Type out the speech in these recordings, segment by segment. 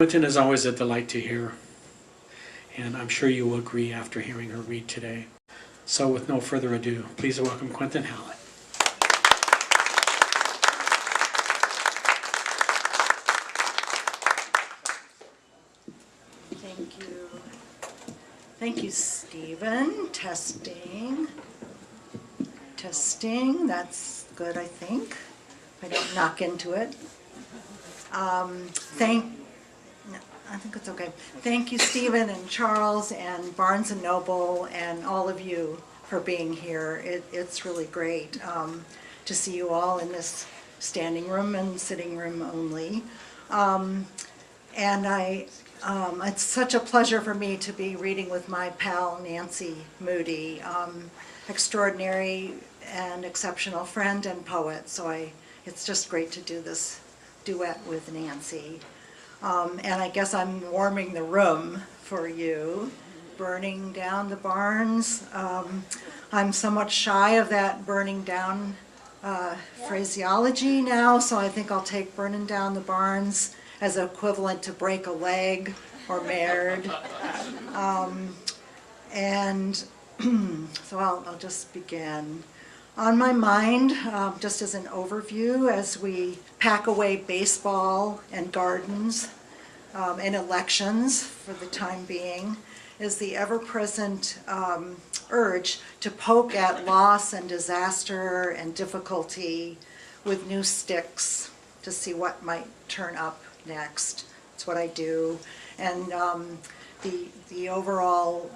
Quinton is always a delight to hear, and I'm sure you will agree after hearing her read today. So with no further ado, please welcome Quinton Hallett. Thank you. Thank you, Stephen. Testing. Testing. That's good, I think. I don't knock into it. I think it's okay. Thank you, Stephen and Charles and Barnes Noble and all of you for being here. It's really great to see you all in this standing room and sitting room only. It's such a pleasure for me to be reading with my pal Nancy Moody, extraordinary and exceptional friend and poet. So it's just great to do this duet with Nancy. And I guess I'm warming the room for you. Burning down the barns. I'm somewhat shy of that burning down phraseology now, so I think I'll take burning down the barns as equivalent to break a leg or marred. So I'll just begin. On my mind, just as an overview, as we pack away baseball and gardens and elections for the time being, is the ever-present urge to poke at loss and disaster and difficulty with new sticks to see what might turn up next. That's what I do. And the overall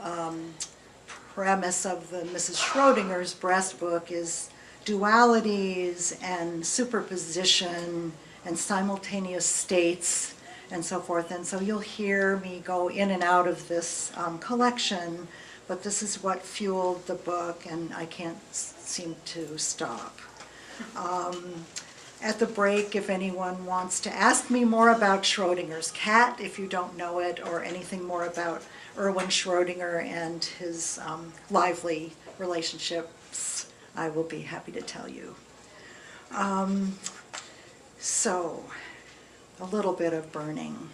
premise of the Mrs. Schrodinger's breast book is dualities and superposition and simultaneous states and so forth. And so you'll hear me go in and out of this collection, but this is what fueled the book, and I can't seem to stop. At the break, if anyone wants to ask me more about Schrodinger's cat, if you don't know it, or anything more about Erwin Schrödinger and his lively relationships, I will be happy to tell you. So, a little bit of burning.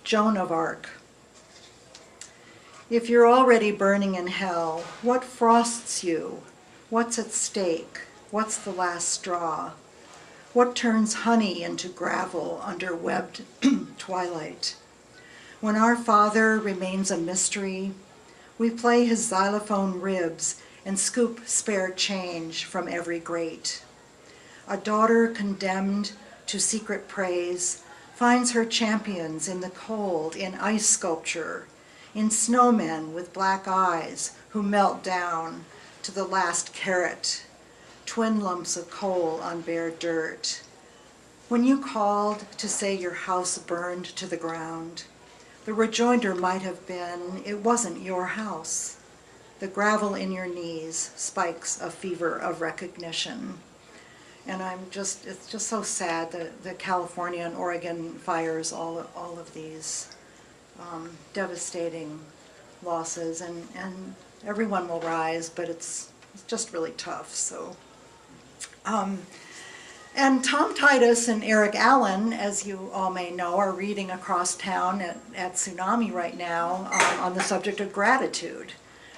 Joan of Arc. If you're already burning in hell, what frosts you? What's at stake? What's the last straw? What turns honey into gravel under webbed twilight? When our Father remains a mystery, we play his xylophone ribs and scoop spare change from every grate. A daughter condemned to secret praise finds her champions in the cold, in ice sculpture, in snowmen with black eyes who melt down to the last carat, twin lumps of coal on bare dirt. When you called to say your house burned to the ground, the rejoinder might have been, it wasn't your house. The gravel in your knees spikes a fever of recognition. And it's just so sad that the California and Oregon fires, all of these devastating losses, and everyone will rise, but it's just really tough. So, and Tom Titus and Eric Allen, as you all may know, are reading across town at Tsunami right now on the subject of gratitude.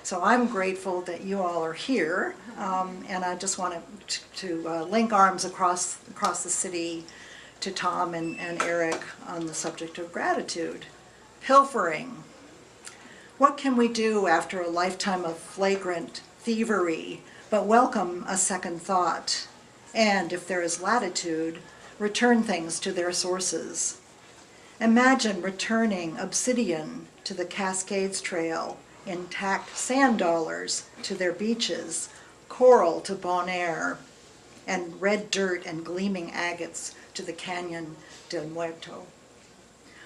So I'm grateful that you all are here, and I just want to link arms across the city to Tom and Eric on the subject of gratitude. Pilfering. What can we do after a lifetime of flagrant thievery but welcome a second thought? And, if there is latitude, return things to their sources. Imagine returning obsidian to the Cascades Trail, intact sand dollars to their beaches, coral to Bonaire, and red dirt and gleaming agates to the Canyon del Muerto.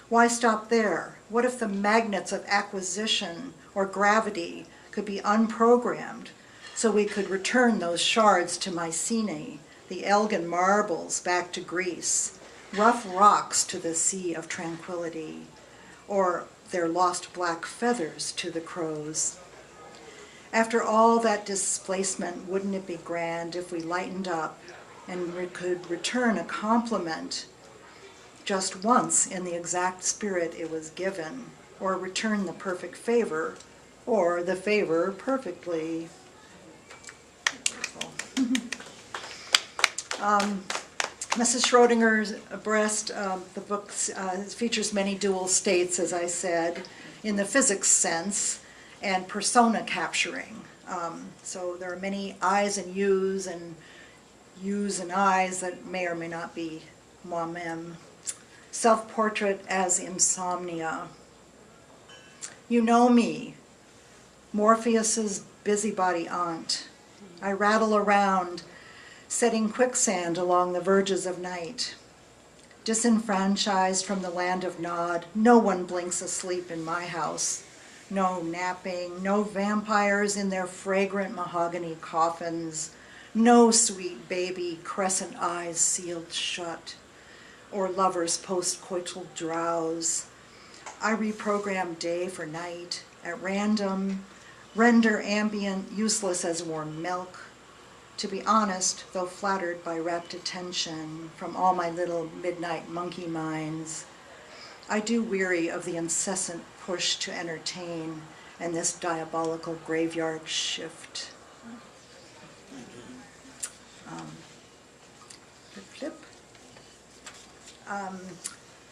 Why stop there? What if the magnets of acquisition or gravity could be unprogrammed so we could return those shards to Mycenae, the Elgin marbles back to Greece, rough rocks to the Sea of Tranquility, or their lost black feathers to the crows? After all that displacement, wouldn't it be grand if we lightened up and we could return a compliment just once in the exact spirit it was given, or return the perfect favor, or the favor perfectly. Mrs. Schrodinger's breast, the book features many dual states, as I said, in the physics sense and persona capturing. So there are many I's and U's and I's that may or may not be moi-même. Self-portrait as insomnia. You know me, Morpheus's busybody aunt. I rattle around, setting quicksand along the verges of night. Disenfranchised from the land of Nod, no one blinks asleep in my house. No napping, no vampires in their fragrant mahogany coffins, no sweet baby crescent eyes sealed shut, or lovers post-coital drowse. I reprogram day for night, at random, render ambient useless as warm milk. To be honest, though flattered by rapt attention from all my little midnight monkey minds, I do weary of the incessant push to entertain and this diabolical graveyard shift. Flip.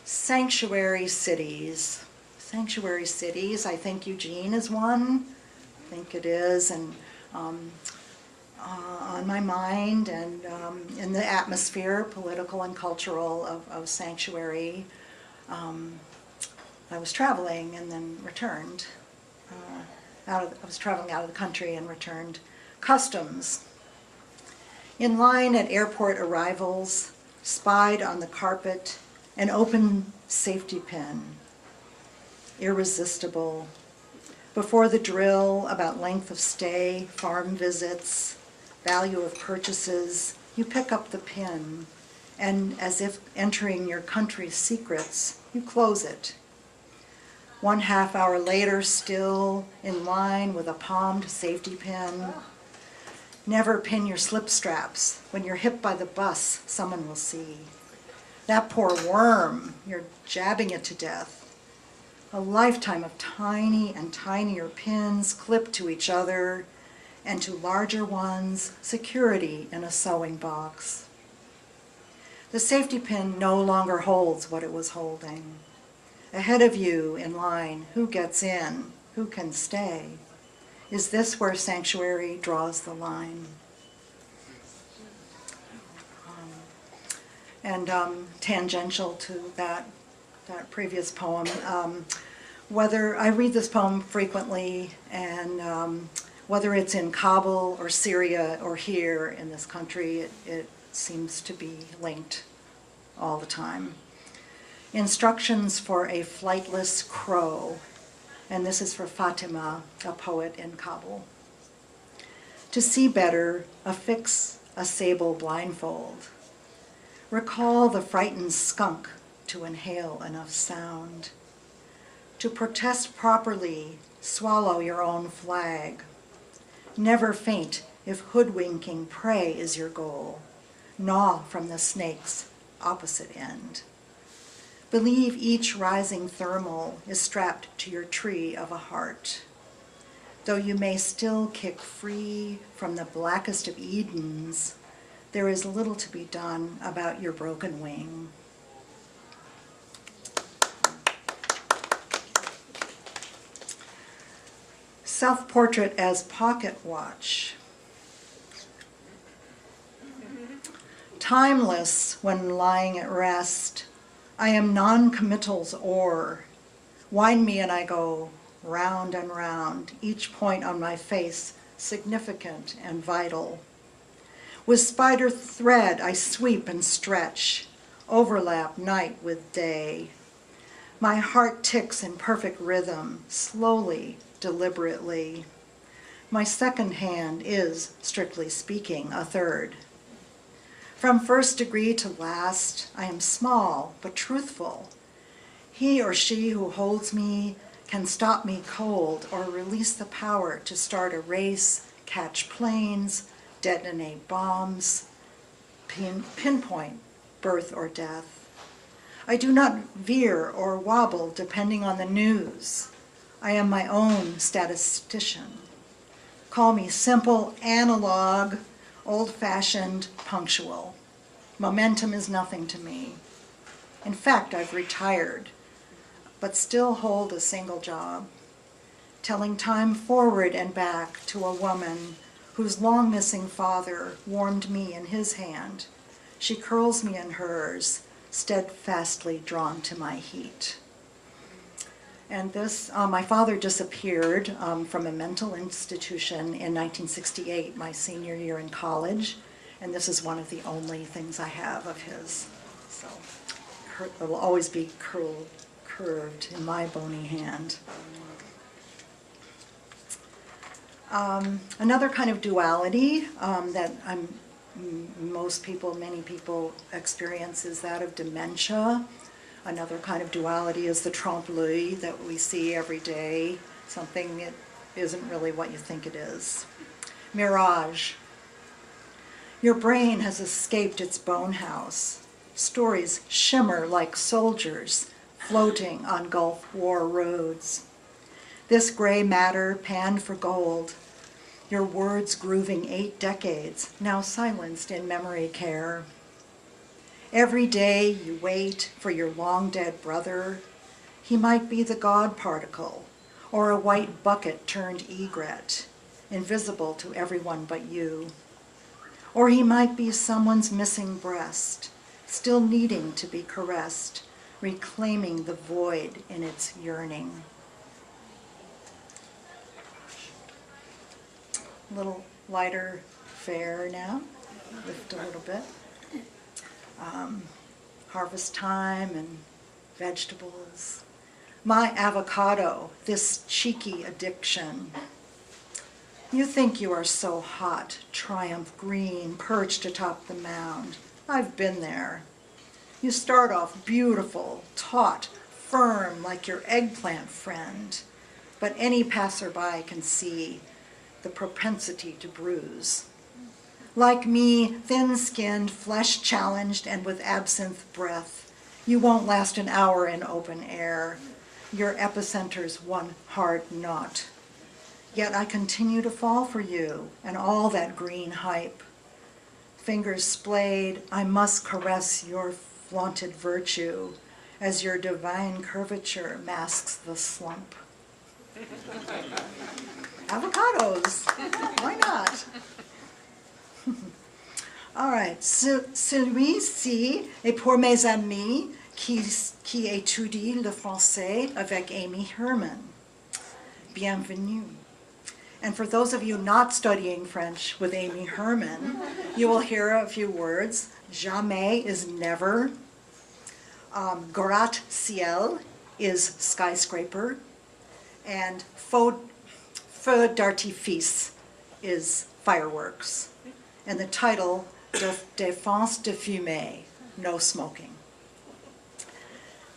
Sanctuary cities. Sanctuary cities, I think Eugene is one. I think it is, and on my mind and in the atmosphere, political and cultural, of sanctuary. I was traveling and then returned. I was traveling out of the country and returned. Customs. In line at airport arrivals, spied on the carpet, an open safety pin. Irresistible. Before the drill about length of stay, farm visits, value of purchases, you pick up the pin, and as if entering your country's secrets, you close it. 1/2 hour later, still in line with a palmed safety pin. Never pin your slip straps. When you're hit by the bus, someone will see. That poor worm, you're jabbing it to death. A lifetime of tiny and tinier pins clipped to each other, and to larger ones, security in a sewing box. The safety pin no longer holds what it was holding. Ahead of you in line, who gets in, who can stay? Is this where sanctuary draws the line? Tangential to that previous poem, whether I read this poem frequently, and whether it's in Kabul or Syria or here in this country, it seems to be linked all the time. Instructions for a flightless crow, and this is for Fatima, a poet in Kabul. To see better, affix a sable blindfold. Recall the frightened skunk to inhale enough sound. To protest properly, swallow your own flag. Never faint if hoodwinking prey is your goal. Gnaw from the snake's opposite end. Believe each rising thermal is strapped to your tree of a heart. Though you may still kick free from the blackest of Edens, there is little to be done about your broken wing. Self-portrait as pocket watch. Timeless when lying at rest, I am non-committal's oar. Wind me and I go round and round, each point on my face significant and vital. With spider thread I sweep and stretch, overlap night with day. My heart ticks in perfect rhythm, slowly, deliberately. My second hand is, strictly speaking, a third. From first degree to last, I am small but truthful. He or she who holds me can stop me cold or release the power to start a race, catch planes, detonate bombs, pinpoint birth or death. I do not veer or wobble depending on the news. I am my own statistician. Call me simple, analog, old-fashioned, punctual. Momentum is nothing to me. In fact, I've retired, but still hold a single job, telling time forward and back to a woman whose long-missing father warmed me in his hand. She curls me in hers, steadfastly drawn to my heat. And this, my father disappeared from a mental institution in 1968, my senior year in college, and this is one of the only things I have of his. So it will always be curved in my bony hand. Another kind of duality that many people experience is that of dementia. Another kind of duality is the trompe-l'oeil that we see every day, something that isn't really what you think it is. Mirage. Your brain has escaped its bone house. Stories shimmer like soldiers floating on Gulf War roads. This gray matter panned for gold, your words grooving 8 decades, now silenced in memory care. Every day you wait for your long-dead brother. He might be the God particle, or a white bucket turned egret, invisible to everyone but you. Or he might be someone's missing breast, still needing to be caressed, reclaiming the void in its yearning. A little lighter fare now, lift a little bit. Harvest time and vegetables. My avocado, this cheeky addiction. You think you are so hot, triumph green, perched atop the mound. I've been there. You start off beautiful, taut, firm like your eggplant friend, but any passerby can see the propensity to bruise. Like me, thin-skinned, flesh-challenged, and with absinthe breath, you won't last an hour in open air. Your epicenter's one hard knot. Yet I continue to fall for you and all that green hype. Fingers splayed, I must caress your flaunted virtue as your divine curvature masks the slump. Avocados, why not? All right, celui-ci est pour mes amis qui étudient le français avec Amy Herman. Bienvenue. And for those of you not studying French with Amy Herman, you will hear a few words. Jamais is never. Gratte-ciel is skyscraper. And feu d'artifice is fireworks. And the title, Défense de fumée, no smoking.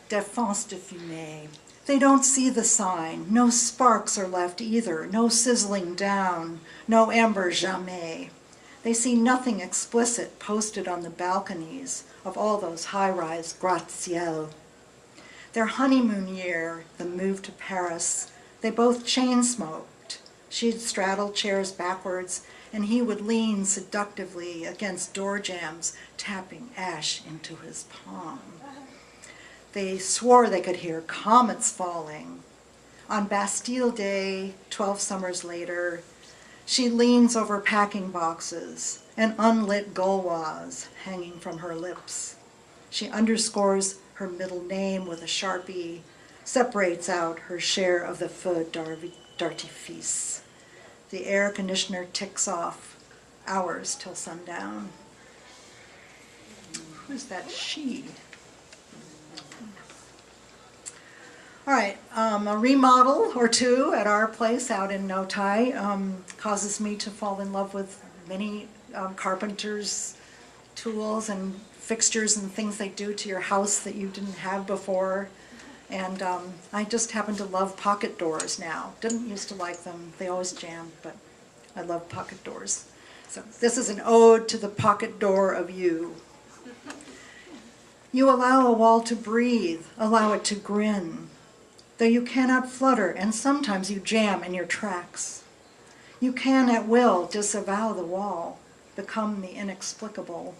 Défense de fumée. They don't see the sign. No sparks are left either. No sizzling down. No ember, jamais. They see nothing explicit posted on the balconies of all those high-rise gratte-ciel. Their honeymoon year, the move to Paris, they both chain-smoked. She'd straddle chairs backwards, and he would lean seductively against door jambs, tapping ash into his palm. They swore they could hear comets falling. On Bastille Day, 12 summers later, she leans over packing boxes and unlit Gauloise hanging from her lips. She underscores her middle name with a Sharpie, separates out her share of the feu d'artifice. The air conditioner ticks off, hours till sundown. Who's that she? All right, a remodel or two at our place out in Notai causes me to fall in love with many carpenters' tools and fixtures and things they do to your house that you didn't have before. And I just happen to love pocket doors now. Didn't used to like them. They always jammed, but I love pocket doors. So this is an ode to the pocket door of you. You allow a wall to breathe, allow it to grin, though you cannot flutter, and sometimes you jam in your tracks. You can at will disavow the wall, become the inexplicable,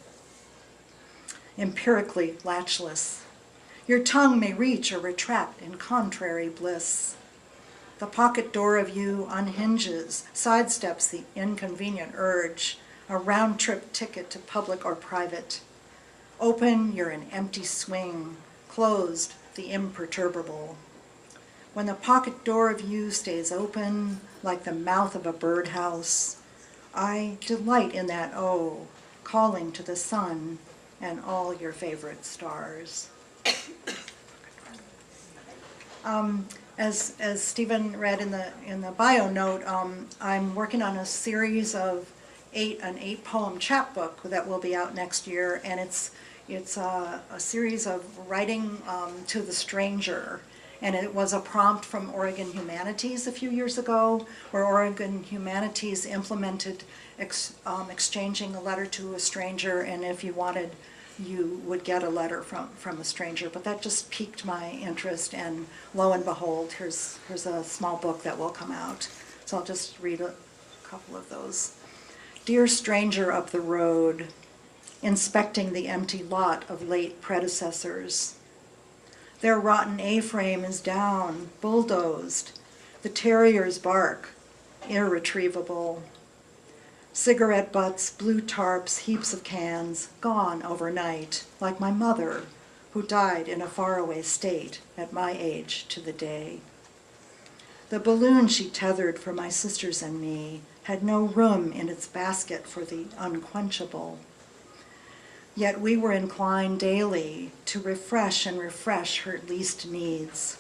empirically latchless. Your tongue may reach or retract in contrary bliss. The pocket door of you unhinges, sidesteps the inconvenient urge, a round-trip ticket to public or private. Open, you're an empty swing, closed, the imperturbable. When the pocket door of you stays open, like the mouth of a birdhouse, I delight in that O, calling to the sun and all your favorite stars. As Stephen read in the bio note, I'm working on a series of an 8-poem chapbook that will be out next year, and it's a series of writing to the stranger. And it was a prompt from Oregon Humanities a few years ago, where Oregon Humanities implemented exchanging a letter to a stranger, and if you wanted, you would get a letter from a stranger. But that just piqued my interest, and lo and behold, here's a small book that will come out. So I'll just read a couple of those. Dear stranger up the road, inspecting the empty lot of late predecessors. Their rotten A-frame is down, bulldozed. The terriers bark, irretrievable. Cigarette butts, blue tarps, heaps of cans, gone overnight, like my mother, who died in a faraway state at my age to the day. The balloon she tethered for my sisters and me had no room in its basket for the unquenchable. Yet we were inclined daily to refresh and refresh her least needs.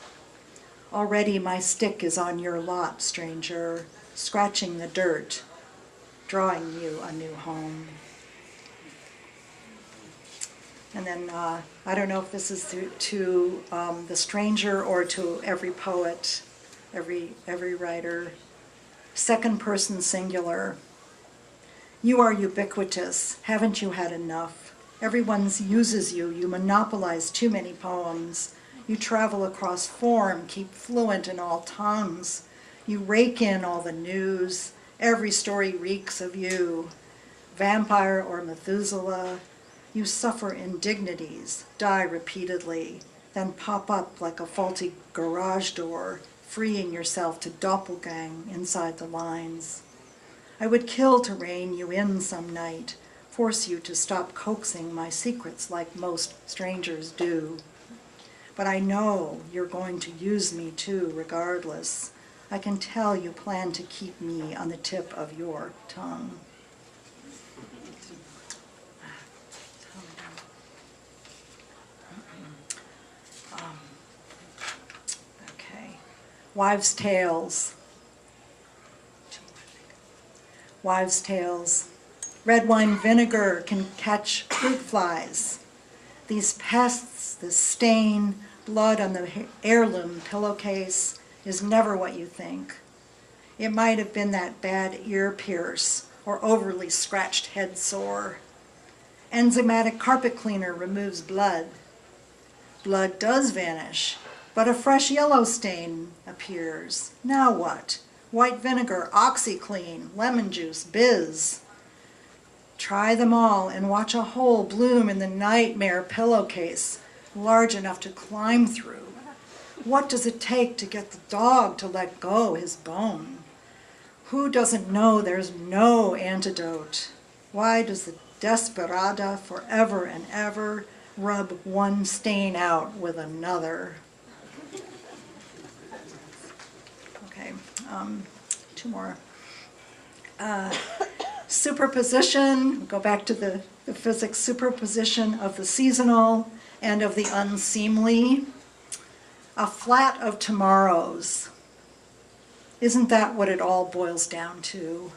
Already my stick is on your lot, stranger, scratching the dirt, drawing you a new home. And then, I don't know if this is to the stranger or to every poet, every writer. Second person singular. You are ubiquitous, haven't you had enough? Everyone uses you, you monopolize too many poems. You travel across form, keep fluent in all tongues. You rake in all the news, every story reeks of you. Vampire or Methuselah, you suffer indignities, die repeatedly, then pop up like a faulty garage door, freeing yourself to doppelgang inside the lines. I would kill to rein you in some night, force you to stop coaxing my secrets like most strangers do. But I know you're going to use me too, regardless. I can tell you plan to keep me on the tip of your tongue. Okay. Wives' Tales. Wives' Tales. Red wine vinegar can catch fruit flies. These pests, this stain, blood on the heirloom pillowcase is never what you think. It might have been that bad ear pierce or overly scratched head sore. Enzymatic carpet cleaner removes blood. Blood does vanish, but a fresh yellow stain appears. Now what? White vinegar, OxyClean, lemon juice, Biz. Try them all and watch a hole bloom in the nightmare pillowcase, large enough to climb through. What does it take to get the dog to let go his bone? Who doesn't know there's no antidote? Why does the desperada forever and ever rub one stain out with another? Okay, two more. Superposition, go back to the physics, superposition of the seasonal and of the unseemly. A flat of tomorrows. Isn't that what it all boils down to?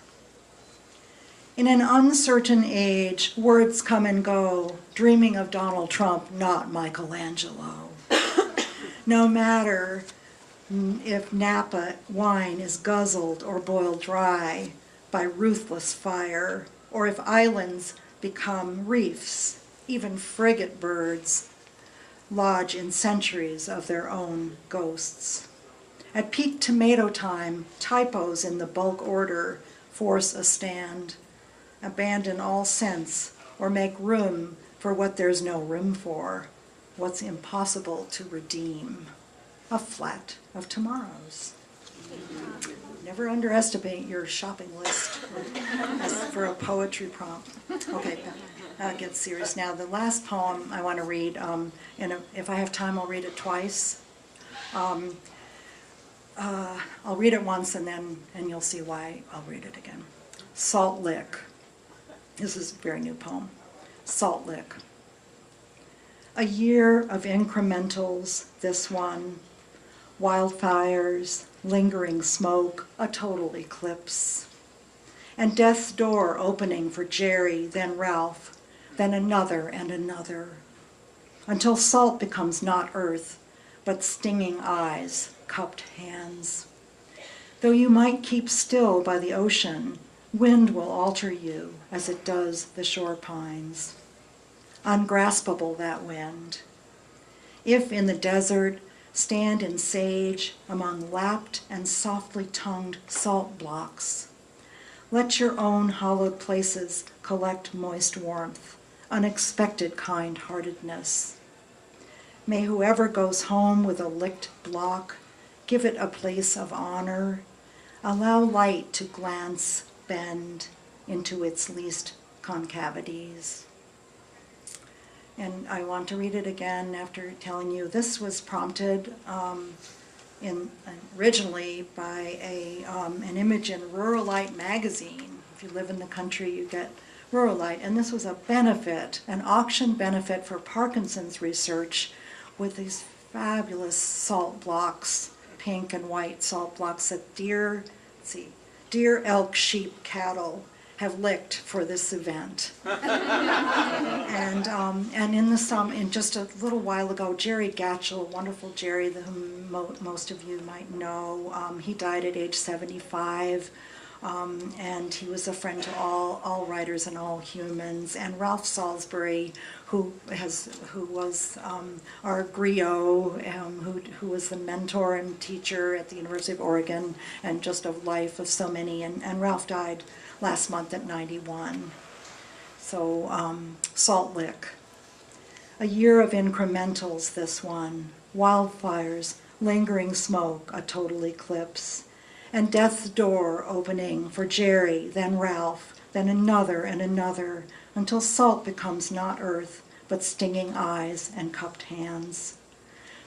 In an uncertain age, words come and go, dreaming of Donald Trump, not Michelangelo. No matter if Napa wine is guzzled or boiled dry by ruthless fire, or if islands become reefs, even frigate birds lodge in centuries of their own ghosts. At peak tomato time, typos in the bulk order force a stand, abandon all sense, or make room for what there's no room for, what's impossible to redeem. A flat of tomorrows. Never underestimate your shopping list for a poetry prompt. Okay, get serious now. The last poem I want to read, if I have time, I'll read it twice. I'll read it once and you'll see why I'll read it again. Salt Lick. This is a very new poem. Salt Lick. A year of incrementals, this one. Wildfires, lingering smoke, a total eclipse. And death's door opening for Jerry, then Ralph, then another and another. Until salt becomes not earth, but stinging eyes, cupped hands. Though you might keep still by the ocean, wind will alter you as it does the shore pines. Ungraspable that wind. If in the desert, stand in sage among lapped and softly tongued salt blocks. Let your own hollowed places collect moist warmth, unexpected kind-heartedness. May whoever goes home with a licked block give it a place of honor, allow light to glance, bend into its least concavities. And I want to read it again after telling you this was prompted originally by an image in Ruralite magazine. If you live in the country, you get Ruralite. And this was a benefit, an auction benefit for Parkinson's research with these fabulous salt blocks, pink and white salt blocks that deer, elk, sheep, cattle have licked for this event. And in just a little while ago, Jerry Gatchell, wonderful Jerry, whom most of you might know, he died at age 75, and he was a friend to all writers and all humans. And Ralph Salisbury, who was our griot, who was the mentor and teacher at the University of Oregon, and just a life of so many. And Ralph died last month at 91. So, Salt Lick. A year of incrementals, this one. Wildfires, lingering smoke, a total eclipse. And death's door opening for Jerry, then Ralph, then another and another, until salt becomes not earth, but stinging eyes and cupped hands.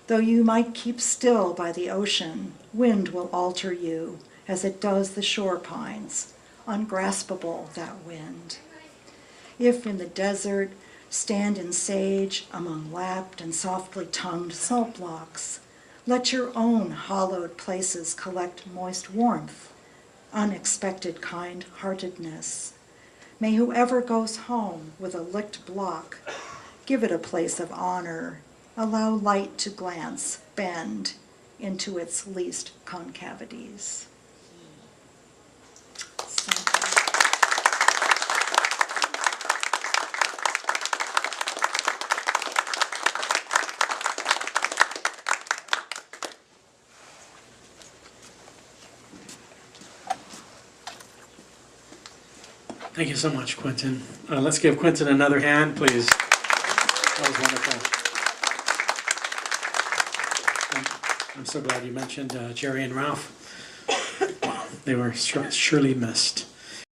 Though you might keep still by the ocean, wind will alter you, as it does the shore pines. Ungraspable, that wind. If in the desert, stand in sage among lapped and softly tongued salt blocks, let your own hollowed places collect moist warmth, unexpected kind-heartedness. May whoever goes home with a licked block give it a place of honor, allow light to glance, bend into its least concavities. Thank you so much, Quinton. Let's give Quinton another hand, please. That was wonderful. I'm so glad you mentioned Jerry and Ralph. They were surely missed.